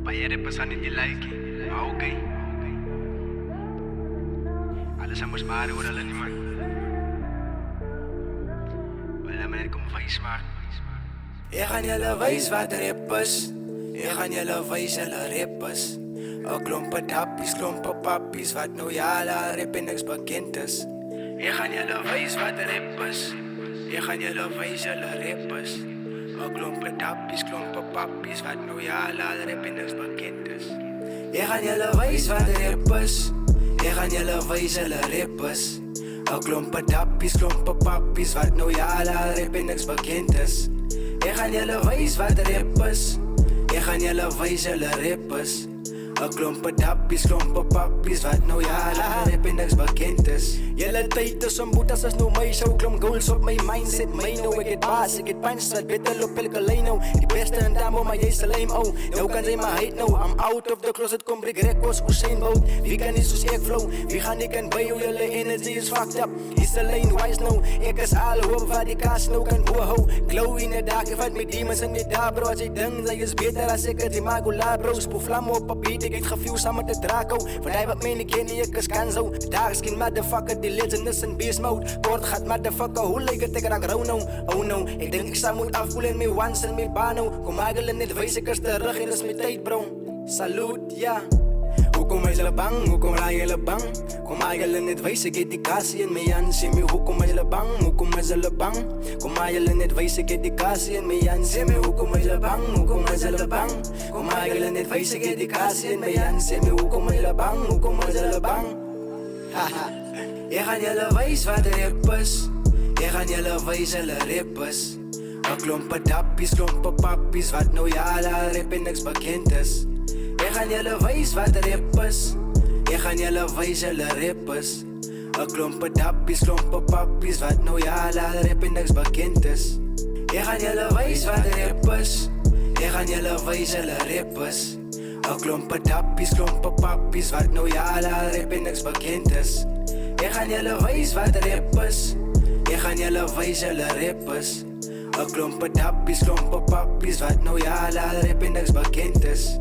Payere pa sa hindi like okay. Alas ang mas maaari wala lang naman. Wala man kung face mark. Jeg kan jelle wijs wat er is. Jeg kan jelle wijs eller rippes. Og klumper tappies, klumper pappies, wat nu jala rippen niks bekend is. Jeg kan jelle wijs wat er is. Jeg kan jelle wijs eller rippes. Og klumper tappies, klumper pappies, wat nu jala rippen niks bekend is. Jeg kan jelle wijs wat er is. Jeg kan jelle wijs eller rippes. Og klumper tappies, klumper pappies, wat nu jala rippen niks bekend is. Jeg kan jelle wijs wat er is. Jeg kan jelle wijs eller rippes. Og klumper tappies, klumper pappies, wat nou jala rippen niks bekend is. Jelle tyd is om boetas as nou my show. Klomp goals op my mindset, my nou ek het baas, ek het punch, wat beter op elke lijn nou. Die beste in damo, maar jy is lame oh. Nou kan sy my hate nou, I'm out of the closet, kom breek records, Usain Bolt. Wie kan nie soos ek flow, wie gaan ek kan by jou, jelle energy is fucked up. Is the lane wise nou, ek is al hoop wat die kaas nou kan bohou. Glow in the dark, wat met demons in die daar bro. As jy ding, sy is beter as ek het die magula bro. Spoel vlam op papier, ek het gefeel saam met die Draco. Van die wat my nie ken nie, ek is kanzo. Daar is geen motherfucker, die legend is in beast mode. Kort gaat motherfucker, hoe lyk het ek raak rauw nou? Oh no, ek denk ek sal moet afvoel in my once en my bano. Kom agel en net wees ek is terug en is my tyd bro. Salute, ja. Hoekom is hulle bang, hoekom raai hulle bang? Kom agel en net wees ek het die kasie in my hand. Sê my hoekom is hulle bang, hoekom is hulle bang? Kom agel en net wees ek het die kasie in my hand. Sê my hoekom is hulle bang, hoekom is hulle bang? Kom agel en net wees ek het die kasie in my hand. Sê my hoekom is hulle bang, hoekom is hulle bang? Haha, ek gaan julle wys wat er is. Ek gaan julle wys hulle rippes. 'n klompe tappies, klompe pappies, wat nou jala rip en niks bekend is. Ek gaan julle wys wat er is. Ek gaan julle wys hulle rippes. 'n klompe tappies, klompe pappies, wat nou jala rip en niks bekend is. Ek gaan julle wys wat er is. Ek gaan julle wys hulle rippes. 'n klompe tappies, klompe pappies, wat nou jala rip en niks bekend is. Ek gaan julle wys wat er is. Ek gaan julle wys hulle rippes. 'n klompe tappies, klompe pappies, wat nou jala rip en niks bekend is.